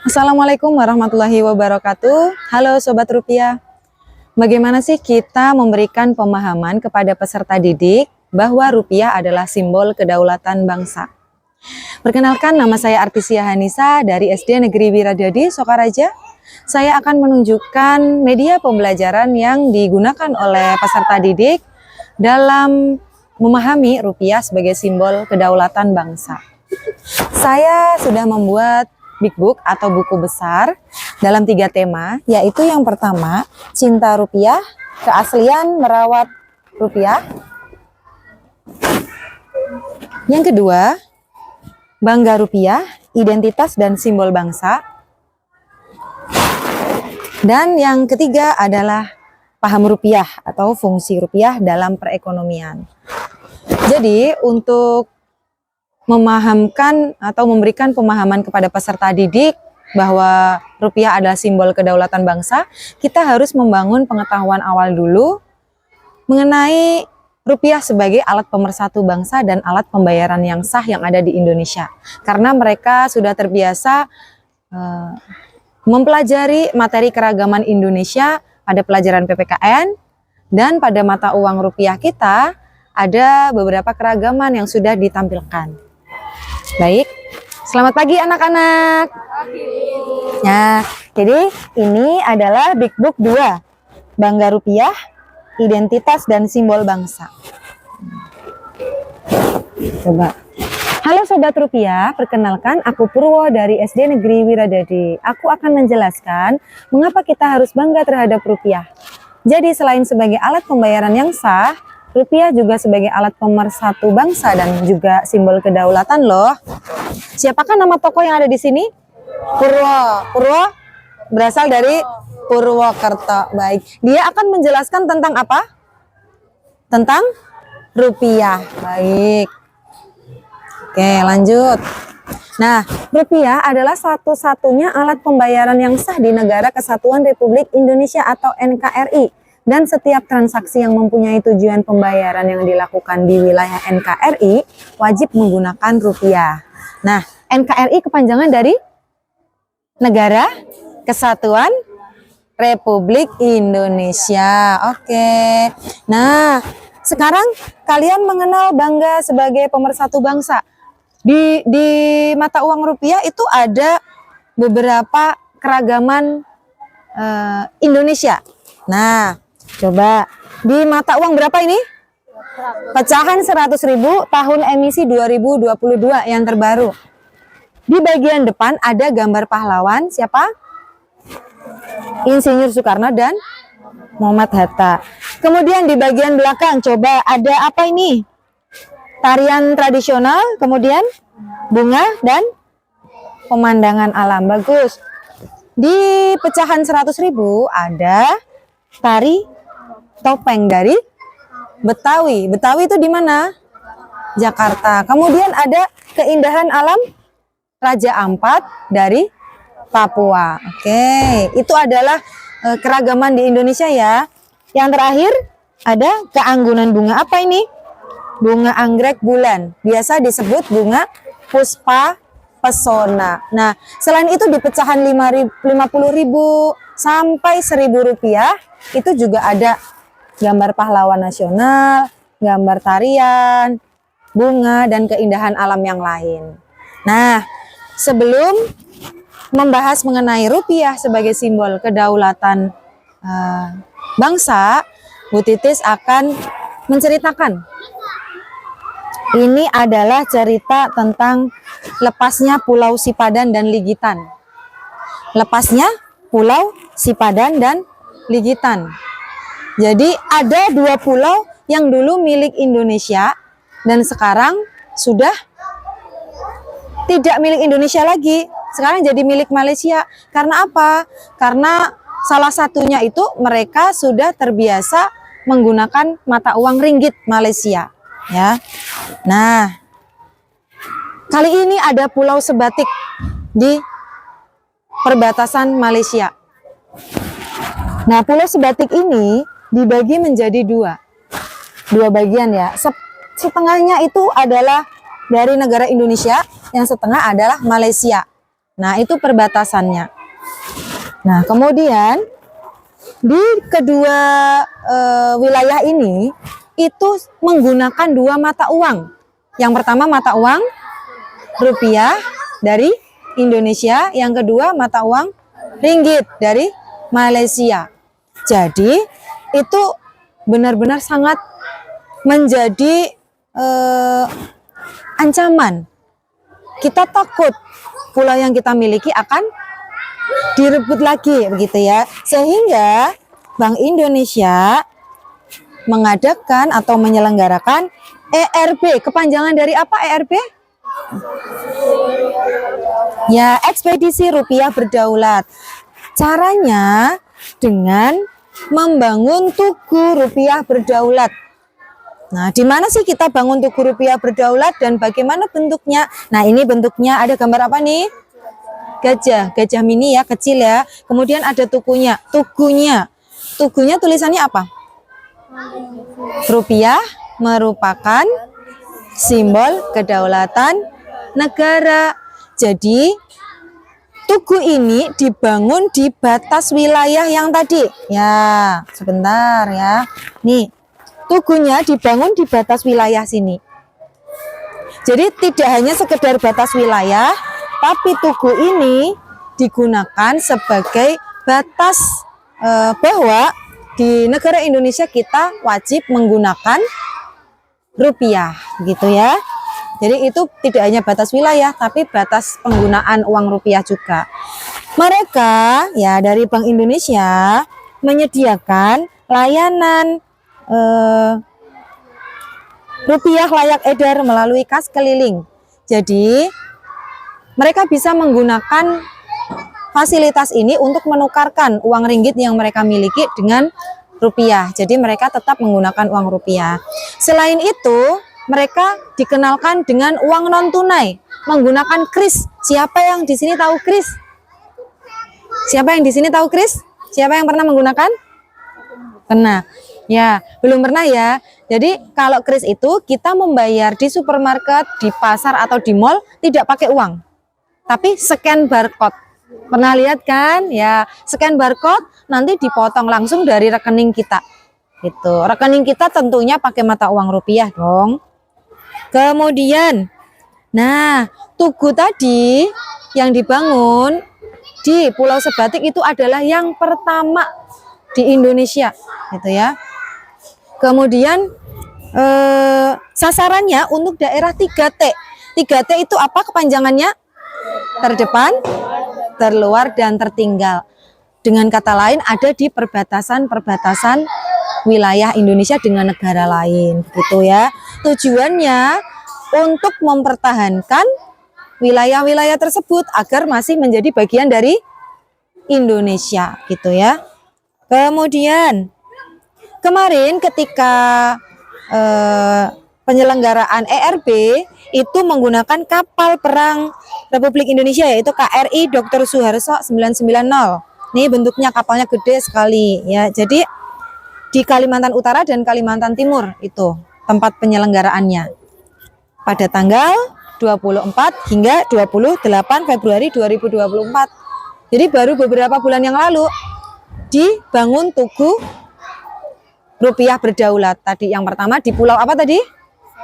Assalamualaikum warahmatullahi wabarakatuh. Halo Sobat Rupiah. Bagaimana sih kita memberikan pemahaman kepada peserta didik bahwa rupiah adalah simbol kedaulatan bangsa? Perkenalkan, nama saya Artisia Hanisa dari SD Negeri Wiradadi, Sokaraja. Saya akan menunjukkan media pembelajaran yang digunakan oleh peserta didik dalam memahami rupiah sebagai simbol kedaulatan bangsa. Saya sudah membuat Big Book atau buku besar dalam 3 tema, yaitu yang pertama, cinta rupiah, keaslian merawat rupiah. Yang kedua, bangga rupiah, identitas dan simbol bangsa. Dan yang ketiga adalah paham rupiah atau fungsi rupiah dalam perekonomian. Jadi untuk memahamkan atau memberikan pemahaman kepada peserta didik bahwa rupiah adalah simbol kedaulatan bangsa, kita harus membangun pengetahuan awal dulu mengenai rupiah sebagai alat pemersatu bangsa dan alat pembayaran yang sah yang ada di Indonesia. Karena mereka sudah terbiasa mempelajari materi keragaman Indonesia pada pelajaran PPKN, dan pada mata uang rupiah kita ada beberapa keragaman yang sudah ditampilkan. Baik, selamat pagi anak-anak. Nah, jadi ini adalah Big Book 2, Bangga Rupiah, Identitas dan Simbol Bangsa. Coba. Halo Sobat Rupiah, perkenalkan aku Purwo dari SD Negeri Wiradadi. Aku akan menjelaskan mengapa kita harus bangga terhadap rupiah. Jadi selain sebagai alat pembayaran yang sah, rupiah juga sebagai alat pemersatu bangsa dan juga simbol kedaulatan loh. Siapakah nama tokoh yang ada di sini? Purwo. Purwo berasal dari Purwokerto. Baik. Dia akan menjelaskan tentang apa? Tentang rupiah. Baik. Oke, lanjut. Nah, rupiah adalah satu-satunya alat pembayaran yang sah di Negara Kesatuan Republik Indonesia atau NKRI. Dan setiap transaksi yang mempunyai tujuan pembayaran yang dilakukan di wilayah NKRI wajib menggunakan rupiah. Nah, NKRI kepanjangan dari Negara Kesatuan Republik Indonesia. Oke. Nah, sekarang kalian mengenal bangga sebagai pemersatu bangsa. Di mata uang rupiah itu ada beberapa keragaman Indonesia. Nah, coba di mata uang berapa ini? Pecahan 100.000 tahun emisi 2022 yang terbaru. Di bagian depan ada gambar pahlawan siapa? Insinyur Soekarno dan Muhammad Hatta. Kemudian di bagian belakang coba ada apa ini? Tarian tradisional, kemudian bunga dan pemandangan alam. Bagus. Di pecahan 100.000 ada tari topeng dari Betawi. Betawi itu di mana? Jakarta. Kemudian ada keindahan alam Raja Ampat dari Papua. Oke, itu adalah keragaman di Indonesia ya. Yang terakhir ada keanggunan bunga. Apa ini? Bunga anggrek bulan. Biasa disebut bunga puspa pesona. Nah, selain itu di pecahan 50.000 sampai 1.000 rupiah itu juga ada gambar pahlawan nasional, gambar tarian, bunga, dan keindahan alam yang lain. Nah, sebelum membahas mengenai rupiah sebagai simbol kedaulatan bangsa, Bu Titis akan menceritakan. Ini adalah cerita tentang lepasnya Pulau Sipadan dan Ligitan. Lepasnya Pulau Sipadan dan Ligitan. Jadi ada 2 pulau yang dulu milik Indonesia dan sekarang sudah tidak milik Indonesia lagi. Sekarang jadi milik Malaysia. Karena apa? Karena salah satunya itu mereka sudah terbiasa menggunakan mata uang ringgit Malaysia. Ya. Nah, kali ini ada Pulau Sebatik di perbatasan Malaysia. Nah, Pulau Sebatik ini dibagi menjadi dua bagian ya. Setengahnya itu adalah dari negara Indonesia, yang setengah adalah Malaysia. Nah, itu perbatasannya. Nah, kemudian di kedua wilayah ini itu menggunakan dua mata uang. Yang pertama mata uang rupiah dari Indonesia, yang kedua mata uang ringgit dari Malaysia. Jadi itu benar-benar sangat menjadi ancaman. Kita takut pulau yang kita miliki akan direbut lagi, begitu ya. Sehingga Bank Indonesia mengadakan atau menyelenggarakan ERB. Kepanjangan dari apa ERB? Ya, ekspedisi rupiah berdaulat. Caranya dengan membangun tugu rupiah berdaulat. Nah, di mana sih kita bangun tugu rupiah berdaulat dan bagaimana bentuknya? Nah, ini bentuknya ada gambar apa nih? Gajah mini ya, kecil ya. Kemudian ada tugunya. Tugunya tulisannya apa? Rupiah merupakan simbol kedaulatan negara. Jadi tugu ini dibangun di batas wilayah yang tadi. Ya, sebentar ya. Nih, tugunya dibangun di batas wilayah sini. Jadi tidak hanya sekedar batas wilayah, tapi tugu ini digunakan sebagai batas bahwa di negara Indonesia kita wajib menggunakan rupiah, gitu ya. Jadi itu tidak hanya batas wilayah, tapi batas penggunaan uang rupiah juga. Mereka ya dari Bank Indonesia menyediakan layanan rupiah layak edar melalui kas keliling. Jadi mereka bisa menggunakan fasilitas ini untuk menukarkan uang ringgit yang mereka miliki dengan rupiah. Jadi mereka tetap menggunakan uang rupiah. Selain itu, mereka dikenalkan dengan uang non tunai menggunakan kris. Siapa yang di sini tahu kris? Siapa yang di sini tahu kris? Siapa yang pernah menggunakan? Pernah. Ya, belum pernah ya. Jadi kalau kris itu kita membayar di supermarket, di pasar atau di mall tidak pakai uang, tapi scan barcode. Pernah lihat kan? Ya, scan barcode nanti dipotong langsung dari rekening kita. Itu rekening kita tentunya pakai mata uang rupiah dong. Kemudian, nah tugu tadi yang dibangun di Pulau Sebatik itu adalah yang pertama di Indonesia, gitu ya. Kemudian sasarannya untuk daerah 3T. 3T itu apa kepanjangannya? Terdepan, terluar, dan tertinggal. Dengan kata lain ada di perbatasan-perbatasan wilayah Indonesia dengan negara lain, gitu ya. Tujuannya untuk mempertahankan wilayah-wilayah tersebut agar masih menjadi bagian dari Indonesia, gitu ya. Kemudian kemarin ketika penyelenggaraan ERB itu menggunakan kapal perang Republik Indonesia, yaitu KRI Dr. Suharto 990. Ini bentuknya kapalnya gede sekali ya. Jadi di Kalimantan Utara dan Kalimantan Timur itu tempat penyelenggaraannya pada tanggal 24 hingga 28 Februari 2024. Jadi baru beberapa bulan yang lalu dibangun tugu rupiah berdaulat. Tadi yang pertama di pulau apa tadi?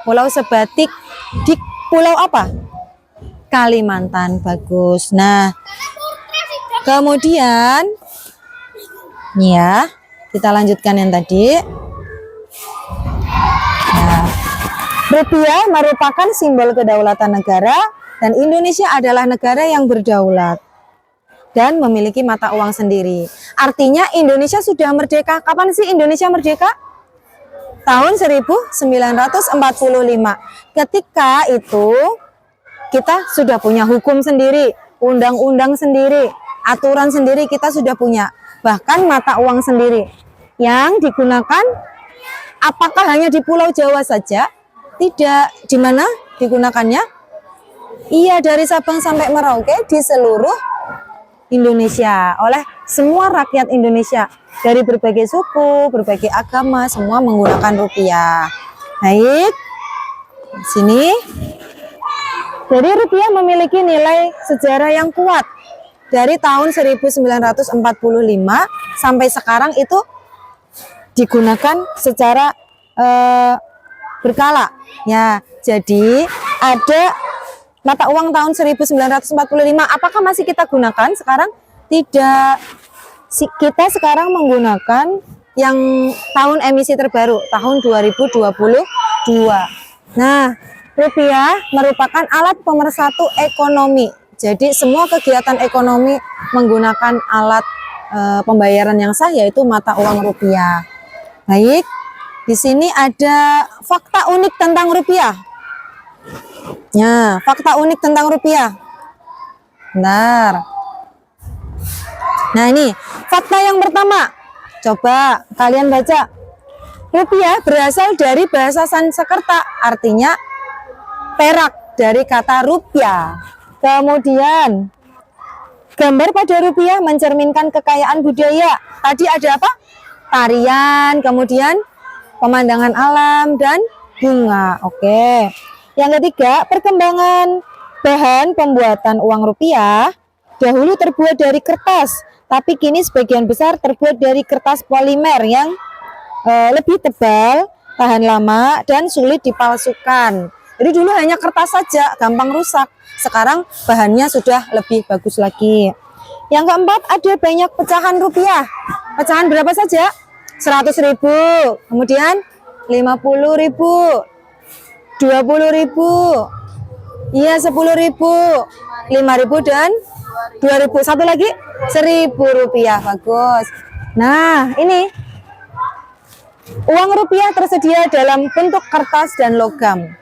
Pulau Sebatik. Di pulau apa? Kalimantan. Bagus. Nah, kemudian ya, kita lanjutkan yang tadi. Nah, rupiah merupakan simbol kedaulatan negara dan Indonesia adalah negara yang berdaulat dan memiliki mata uang sendiri. Artinya Indonesia sudah merdeka. Kapan sih Indonesia merdeka? Tahun 1945. Ketika itu kita sudah punya hukum sendiri, undang-undang sendiri, aturan sendiri kita sudah punya. Bahkan mata uang sendiri yang digunakan apakah hanya di Pulau Jawa saja? Tidak. Di mana digunakannya? Iya, dari Sabang sampai Merauke di seluruh Indonesia, oleh semua rakyat Indonesia dari berbagai suku, berbagai agama, semua menggunakan rupiah. Baik, sini. Jadi rupiah memiliki nilai sejarah yang kuat. Dari tahun 1945 sampai sekarang itu digunakan secara berkala. Ya, jadi ada mata uang tahun 1945. Apakah masih kita gunakan sekarang? Tidak. Kita sekarang menggunakan yang tahun emisi terbaru, tahun 2022. Nah, rupiah merupakan alat pemersatu ekonomi. Jadi semua kegiatan ekonomi menggunakan alat pembayaran yang sah, yaitu mata uang rupiah. Baik, di sini ada fakta unik tentang rupiah. Nah, fakta unik tentang rupiah. Bentar. Nah, ini fakta yang pertama. Coba kalian baca. Rupiah berasal dari bahasa Sanskerta, artinya perak, dari kata rupiah. Kemudian gambar pada rupiah mencerminkan kekayaan budaya. Tadi ada apa? Tarian, kemudian pemandangan alam dan bunga. Oke. Yang ketiga, perkembangan bahan pembuatan uang rupiah. Dahulu terbuat dari kertas, tapi kini sebagian besar terbuat dari kertas polimer yang lebih tebal, tahan lama, dan sulit dipalsukan. Jadi dulu hanya kertas saja, gampang rusak. Sekarang bahannya sudah lebih bagus lagi. Yang keempat, ada banyak pecahan rupiah. Pecahan berapa saja? 100.000, kemudian 50.000, 20.000, iya 10.000, 5.000 dan 2.000. Satu lagi 1.000 rupiah. Bagus. Nah, ini uang rupiah tersedia dalam bentuk kertas dan logam,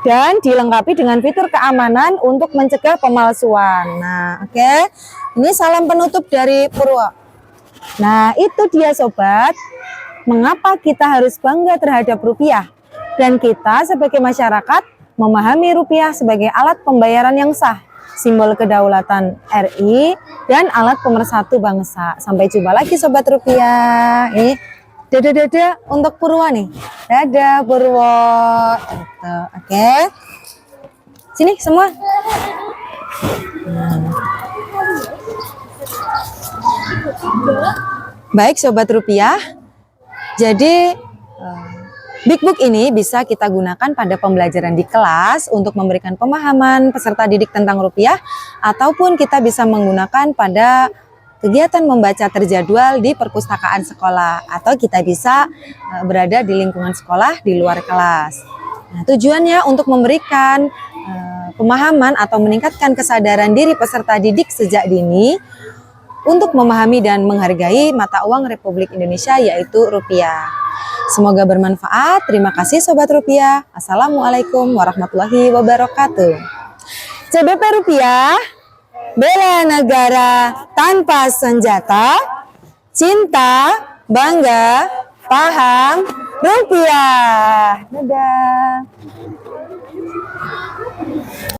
dan dilengkapi dengan fitur keamanan untuk mencegah pemalsuan. Nah, oke. Ini salam penutup dari Purwo. Nah, itu dia sobat, mengapa kita harus bangga terhadap rupiah. Dan kita sebagai masyarakat memahami rupiah sebagai alat pembayaran yang sah, simbol kedaulatan RI, dan alat pemersatu bangsa. Sampai jumpa lagi sobat rupiah. Dadah untuk Purwo nih. Dadah Purwo. Gitu. Oke. Sini semua. Baik sobat rupiah. Jadi Big Book ini bisa kita gunakan pada pembelajaran di kelas untuk memberikan pemahaman peserta didik tentang rupiah, ataupun kita bisa menggunakan pada kegiatan membaca terjadwal di perpustakaan sekolah, atau kita bisa berada di lingkungan sekolah di luar kelas. Nah, tujuannya untuk memberikan pemahaman atau meningkatkan kesadaran diri peserta didik sejak dini untuk memahami dan menghargai mata uang Republik Indonesia, yaitu rupiah. Semoga bermanfaat. Terima kasih sobat rupiah. Assalamualaikum warahmatullahi wabarakatuh. CBP Rupiah, bela negara tanpa senjata, cinta, bangga, paham, rupiah. Dadah.